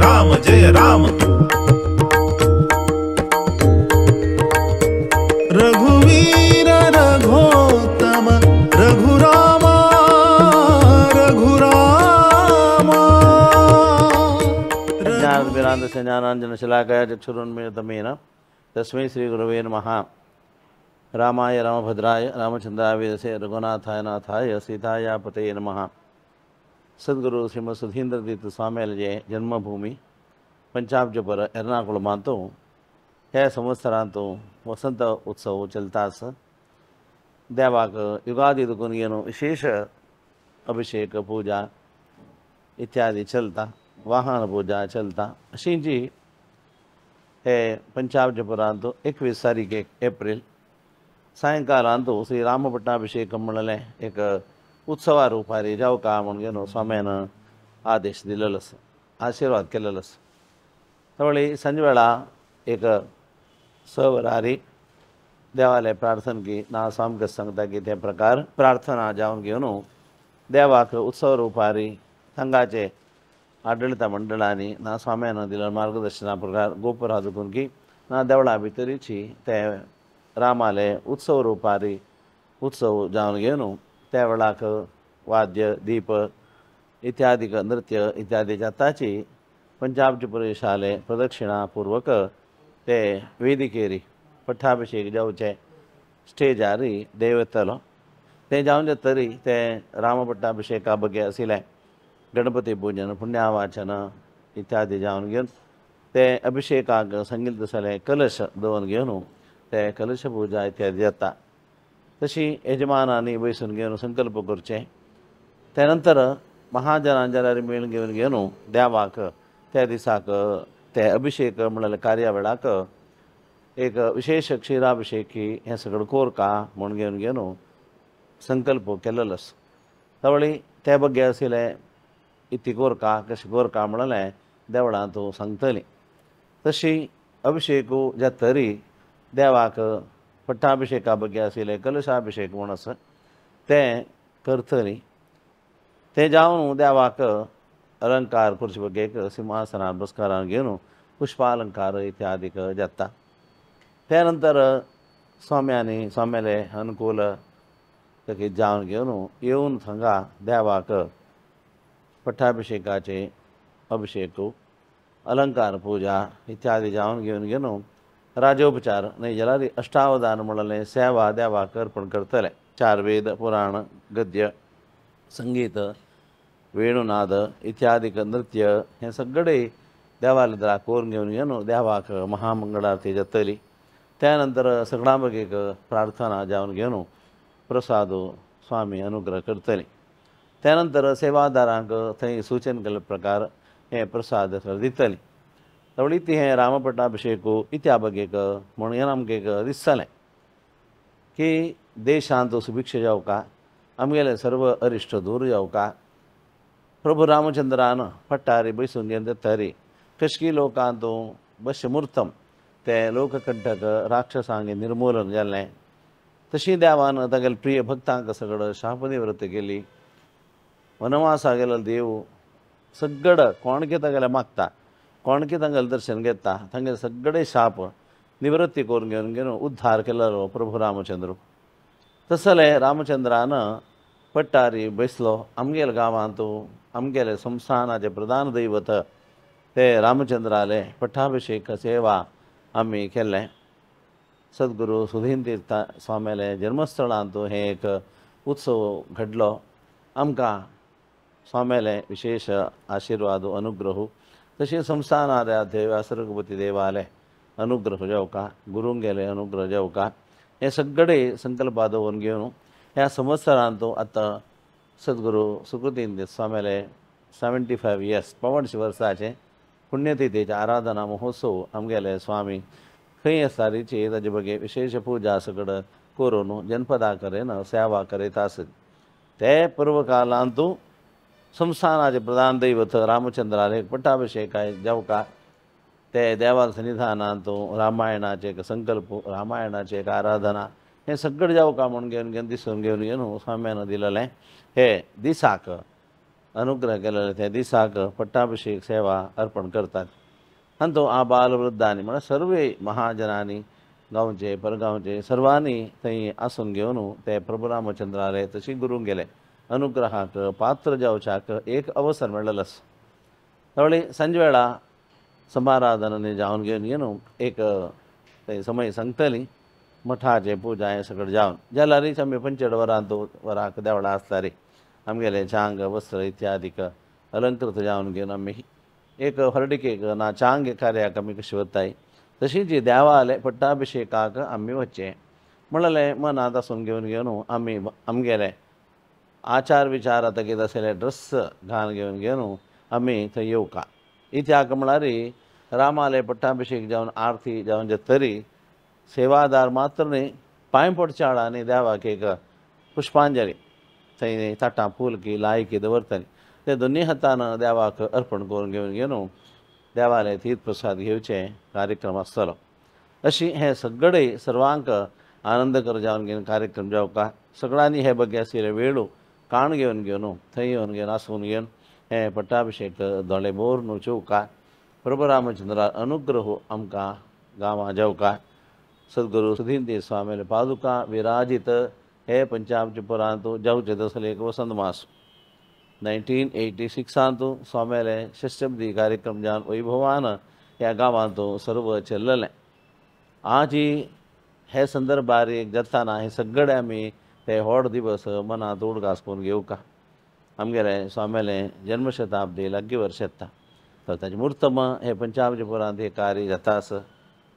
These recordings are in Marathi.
राम जय राम। रघुवीर रघोत्तम रघुरामा रघुरामा। ज्ञानतिमिरान्धस्य ज्ञानाञ्जनशलाकया चक्षुरुन्मीलितमेन तस्मै श्रीगुरवे नमः। रामाय रामभद्राय रामचन्द्राय वेदसे रघुनाथाय नाथाय सीताय पतये नमः। सद्गुरु श्रीमद सुधींद्र तीर्थ स्वामीचे जन्मभूमी पंचाब्जपर एर्नाकुळमांतू ह्या संवत्सरांतू वसंत उत्सव चलतास देवाक युगादी दुखून ಏನು विशेष अभिषेक पूजा इत्यादी चलता, वाहन पूजा चलता अशी जी हे पंचाब्जपुरांतू 21 तारीख एप्रिल सायंकाळांतू श्री रामपट्टाभिषेक म्हणले एक उत्सवा रुपारी जाव का म्हणून स्वाम्यानं आदेश दिलेलंच, आशीर्वाद केलेलंच. त्यावेळी संजवेळा एक सवरारी देवालय प्रार्थना की ना स्वामक सांगता की ते प्रकार प्रार्थना जावन घेवन देवाक उत्सव रुपारी संघाचे आडळित मंडळांनी ना स्वाम्यानं दिलेल्या मार्गदर्शना प्रकार गोपुरा दुखून की ना देवळा भितरीची ते रामालय उत्सव रुपारी उत्सव जावन घेवन त्या वेळाक वाद्य दीप इत्यादी नृत्य इत्यादी जाताची पंचाब्जपुरी शाले प्रदक्षिणापूर्वक ते वेदिकेरी पट्टाभिषेक जावचे स्टेजारी देवतलो ते जावन तरी ते रामपट्टाभिषेका बगे आशिल्ले गणपती पूजन पुण्यावाचन इत्यादी जावन घेवन ते अभिषेकाक संगीत जाले कलश दवन घेवन ते कलश पूजा इत्यादी जाता. तशी यजमानांनी बैसून घेवन संकल्प करचे. त्यानंतर महाजनांजलारी मेळून घेवन देवाक त्या दिसाक ते अभिषेक म्हणले कार्यावेळाक एक विशेष क्षीराभिषेकी हे सगळं कोरका म्हणून घेवन संकल्प केलेलोच. त्यावेळी त्या बगे आशिल्ले इती कोरका कशें कोरका म्हणलें देवळांत सांगतली. तशी अभिषेकू जातरी देवाक पट्टाभिषेका बगे आशिल्ले कलशाभिषेक म्हूण आसा ते करतली. ते जावन देवाक अलंकार करचे बगेक सिंहासनार बसकारान घेवन पुष्पालंकार इत्यादीक जाता. त्यानंतर स्वाम्यांनी स्वाम्याले अनुकूल तकी जावन घेवन येवन हांगा देवाक पट्टाभिषेकाचे अभिषेक अलंकार पूजा इत्यादी जावन घेवन राजोपचार न्ही जाल्यार अष्टावधान म्हणलें सेवा देवाक अर्पण करतले. 4 वेद पुराण गद्य संगीत वेणुनाद इत्यादी नृत्य हे सगळे देवालयात कोरून घेवन देवाक महामंगळारती जातली. त्यानंतर सगळां बगेक प्रार्थना जावन घेवन प्रसाद स्वामी अनुग्रह करतली. त्यानंतर सेवादारांक थंय सूचन केले प्रकार हे प्रसाद दितली. तवळी ती हे रामपट्टाभिषेक इत्या बगेक म्हणून आमकां दिसतालें की देशांत सुभिक्ष जावका, आमगेले सर्व अरिश्ट दूर जावका. प्रभू रामचंद्रान पट्टारी बैसून घेवन तरी कश्की लोकांत बश्यमुर्थम ते लोककंटक राक्षसांगे निर्मूलन जाल्लें. तशी देवान तागेले प्रिय भक्तांक सगळं शापनिवृत्ती केली. वनवासा गेलो देव सगळं कोणके तागेले मागता, कोणके तांगेले दर्शन घेता, तांगेले सगळे शाप निवृत्ती करून घेवन उद्धार केलो प्रभू रामचंद्र. तसले रामचंद्रान पट्टारी बैसलो आमगेले गांवांत आमगेले संस्थानाचे प्रधान दैवत ते रामचंद्राले पट्टाभिषेक सेवा आमी केल्लें. सद्गुरू सुधींद्र तीर्थ स्वाम्याले जन्मस्थळांत हे एक उत्सव घडलो. आमकां स्वाम्याले विशेष आशीर्वाद अनुग्रह तशें संस्थानाध्याय व्यासरघुपती देवालय अनुग्रह जावका, गुरूंगेले अनुग्रह जावका. हे सगळे संकल्प दवरून घेवन ह्या संवत्सरांत आतां सद्गुरू सुकृतींद्र स्वाम्याले 75 इयर्स 55 वर्साचे पुण्यतिथीचे आराधना महोत्सव आमगेले स्वामी खंय आसतारीची ताजे बगे विशेष पूजा सगळं करून जनपदा करेन सेवा करीत आसत. ते पूर्व कालांत संस्थानाचे प्रधान दैवत रामचंद्राले पट्टाभिषेक जावका ते देवाक सन्निधानांत रामायणाचे एक संकल्प, रामायणाचे एक आराधना हे सगळें जावका म्हणून घेवन दिसून घेवन स्वाम्यान दिलेलें हे दिसाक अनुग्रह केलेले त्या दिसाक पट्टाभिषेक सेवा अर्पण करतात. आणि तो आ बालवृद्धांनी म्हणल्यार सर्व महाजनांनी गांवचे परगांवचे सर्वांनी थंय आसून घेवन ते प्रभू रामचंद्राले तशी गुरूंक गेले अनुग्रहाक पात्र जावच्याक एक अवसर मेळ्ळलो आसा. त्यावेळी संजे वेळा समाराधनांनी जावन घेवन न्हू एक थंय समय सांगतली मठाचे पुजा हें सगळें जावन जाल्यारच आमी 45 वरांक देवळां आसताली आमगेले चांग वस्त्र इत्यादीक अलंकृत जावन घेवन आमी एक हरडिकेक ना चांग कार्याक आमी कशी वताय तशी जी देवाले पट्टाभिषेकाक आमी वचचें म्हणलें मनांत आसून घेवन आमी आमगेले आचार विचार आतां कितें आसले ड्रेस घेवन घेवन आमी थंय येवका. इत्याक म्हळ्यार रामाले पट्टाभिषेक जावन आरती जावन तरी सेवादार मात्र न्ही पांय पडचे आडा आनी देवाक एक पुष्पांजली थंय ताटां फुलकी लायकी दवरताली ते दोनी हातान देवाक अर्पण करून घेवन देवाले तीर्थ प्रसाद घेवचे कार्यक्रम आसतलो. अशी हे सगळे सर्वांक आनंदकर जावन घेवन कार्यक्रम जावका सगळ्यांनी हे बगे आशिल्ले वेळू काण घेवन थंय घेवन आसून घेवन हे पट्टाभिषेक दोळे बोर न्हू चेवका प्रभू रामचंद्रा अनुग्रह आमकां गांवां जावका. सद्गुरू सुधींद्र स्वामीले पादुका विराजित हे पंचामृतपुरांत जावचे दसले एक वसंत मास 1986 स्वामीले षष्टपदी कार्यक्रम जावन वैभवान ह्या गांवांत सर्व चल्ललें. आज हे संदर्भार एक जाताना हे सगळे आमी ते व्हड दिवस मनांत उडगास करून घेवका. आमगेले स्वामीले जन्मशताब्दी लागीं वर्स येता तर ताचे मुहूर्तम हे पंचामृतपुरांत हे कार्य जाता आसा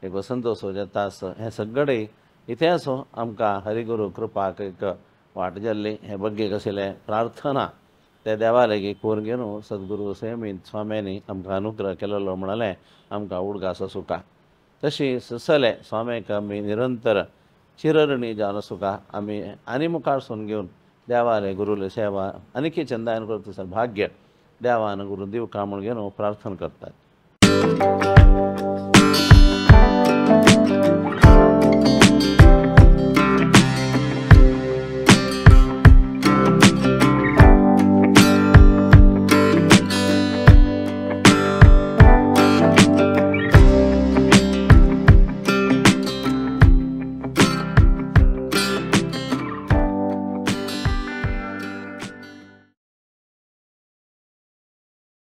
एक वसंतोत्सव जाता आसा हे सगळे इतिहास आमकां हरिगुरू कृपाक एक वाट जाल्ली हे बग्गेक आशिल्ले प्रार्थना ते देवा लेगीत करून घेवन सद्गुरू सेमीत स्वाम्यांनी आमकां अनुग्रह केलेलो म्हणलें आमकां उडगास आसूं. तशी ससले स्वाम्याक आमी निरंतर चिरऋणी जावन आसूं आमी आनी मुखार सून घेवन देवाले गुरुले सेवा आनीक चंदायन करता भाग्य देवान गुरू दिवका म्हूण घेवन प्रार्थना करतात.